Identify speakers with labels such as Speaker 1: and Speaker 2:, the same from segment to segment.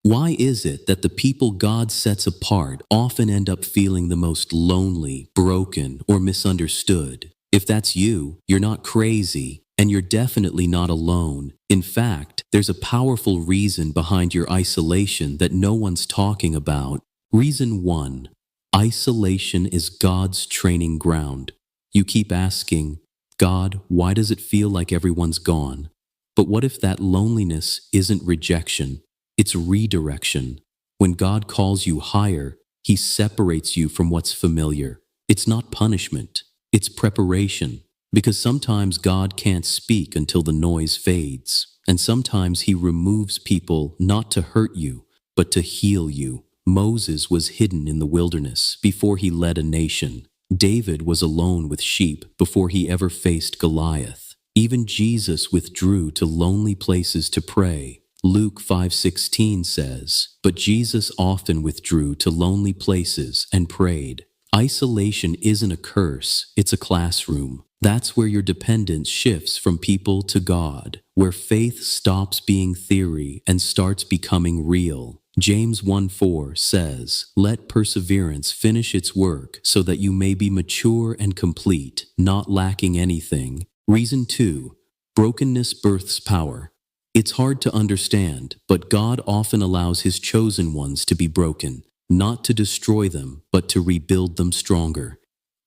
Speaker 1: Why is it that the people God sets apart often end up feeling the most lonely, broken, or misunderstood? If that's you, you're not crazy, and you're definitely not alone. In fact, there's a powerful reason behind your isolation that no one's talking about. Reason 1. Isolation is God's training ground. You keep asking, God, why does it feel like everyone's gone? But what if that loneliness isn't rejection? It's redirection. When God calls you higher, He separates you from what's familiar. It's not punishment, it's preparation. Because sometimes God can't speak until the noise fades. And sometimes He removes people not to hurt you, but to heal you. Moses was hidden in the wilderness before he led a nation. David was alone with sheep before he ever faced Goliath. Even Jesus withdrew to lonely places to pray. Luke 5:16 says, "But Jesus often withdrew to lonely places and prayed." Isolation isn't a curse, it's a classroom. That's where your dependence shifts from people to God, where faith stops being theory and starts becoming real. James 1:4 says, "Let perseverance finish its work so that you may be mature and complete, not lacking anything." Reason 2, brokenness births power. It's hard to understand, but God often allows His chosen ones to be broken, not to destroy them, but to rebuild them stronger.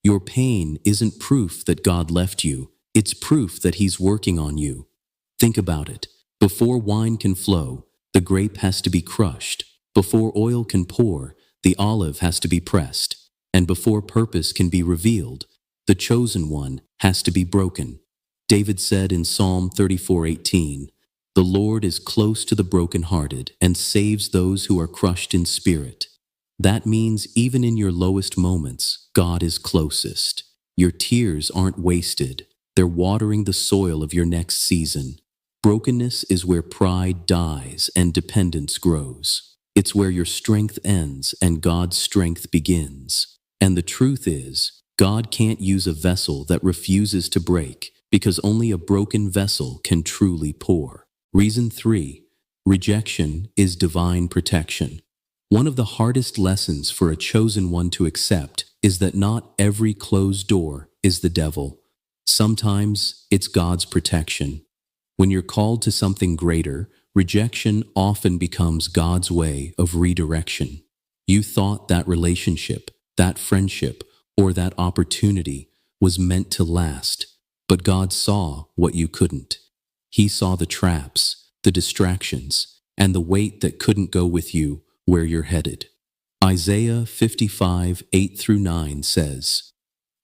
Speaker 1: Your pain isn't proof that God left you, it's proof that He's working on you. Think about it. Before wine can flow, the grape has to be crushed. Before oil can pour, the olive has to be pressed. And before purpose can be revealed, the chosen one has to be broken. David said in Psalm 34:18, "The Lord is close to the brokenhearted and saves those who are crushed in spirit." That means even in your lowest moments, God is closest. Your tears aren't wasted. They're watering the soil of your next season. Brokenness is where pride dies and dependence grows. It's where your strength ends and God's strength begins. And the truth is, God can't use a vessel that refuses to break, because only a broken vessel can truly pour. Reason 3, rejection is divine protection. One of the hardest lessons for a chosen one to accept is that not every closed door is the devil. Sometimes it's God's protection. When you're called to something greater, rejection often becomes God's way of redirection. You thought that relationship, that friendship, or that opportunity was meant to last, but God saw what you couldn't. He saw the traps, the distractions, and the weight that couldn't go with you where you're headed. Isaiah 55:8-9 says,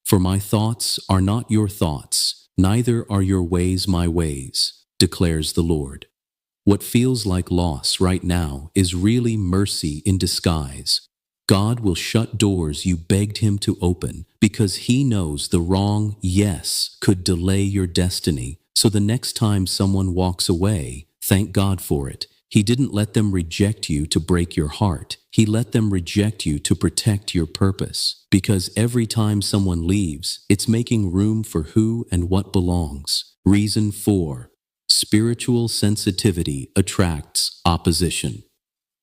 Speaker 1: "For my thoughts are not your thoughts, neither are your ways my ways, declares the Lord." What feels like loss right now is really mercy in disguise. God will shut doors you begged Him to open because He knows the wrong yes could delay your destiny. So the next time someone walks away, thank God for it. He didn't let them reject you to break your heart. He let them reject you to protect your purpose. Because every time someone leaves, it's making room for who and what belongs. Reason 4, spiritual sensitivity attracts opposition.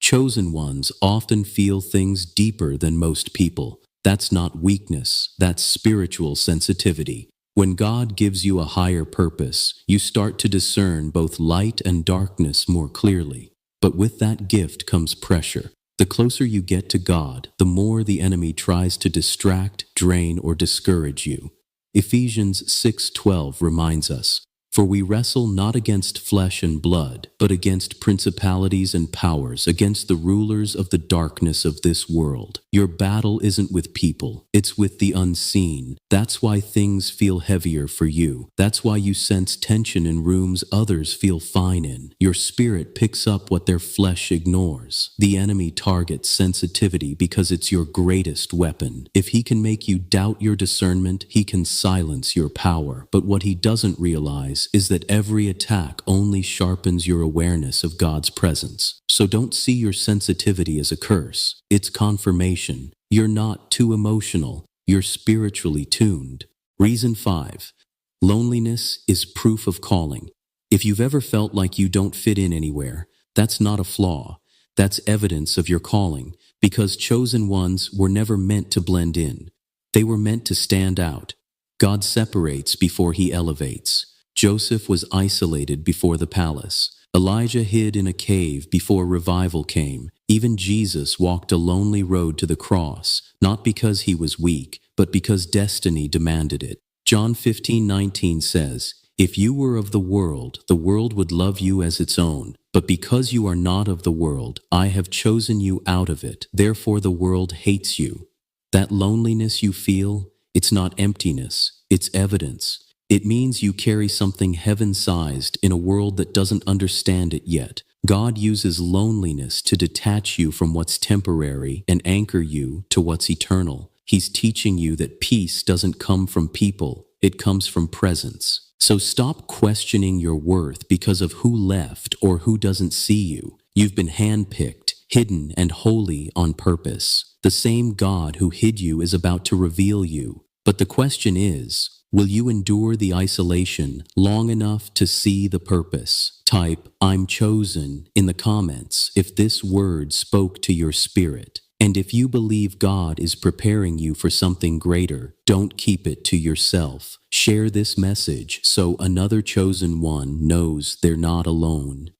Speaker 1: Chosen ones often feel things deeper than most people. That's not weakness, that's spiritual sensitivity. When God gives you a higher purpose, you start to discern both light and darkness more clearly. But with that gift comes pressure. The closer you get to God, the more the enemy tries to distract, drain, or discourage you. Ephesians 6:12 reminds us, "For we wrestle not against flesh and blood, but against principalities and powers, against the rulers of the darkness of this world." Your battle isn't with people, it's with the unseen. That's why things feel heavier for you. That's why you sense tension in rooms others feel fine in. Your spirit picks up what their flesh ignores. The enemy targets sensitivity because it's your greatest weapon. If he can make you doubt your discernment, he can silence your power. But what he doesn't realize is that every attack only sharpens your awareness of God's presence. So don't see your sensitivity as a curse. It's confirmation. You're not too emotional. You're spiritually tuned. Reason 5, loneliness is proof of calling. If you've ever felt like you don't fit in anywhere, that's not a flaw. That's evidence of your calling, because chosen ones were never meant to blend in. They were meant to stand out. God separates before he elevates. Joseph was isolated before the palace. Elijah hid in a cave before revival came. Even Jesus walked a lonely road to the cross, not because he was weak, but because destiny demanded it. John 15:19 says, "If you were of the world would love you as its own. But because you are not of the world, I have chosen you out of it. Therefore the world hates you." That loneliness you feel, it's not emptiness, it's evidence. It means you carry something heaven-sized in a world that doesn't understand it yet. God uses loneliness to detach you from what's temporary and anchor you to what's eternal. He's teaching you that peace doesn't come from people, it comes from presence. So stop questioning your worth because of who left or who doesn't see you. You've been handpicked, hidden, and holy on purpose. The same God who hid you is about to reveal you. But the question is, will you endure the isolation long enough to see the purpose? Type, "I'm chosen," in the comments if this word spoke to your spirit. And if you believe God is preparing you for something greater, don't keep it to yourself. Share this message so another chosen one knows they're not alone.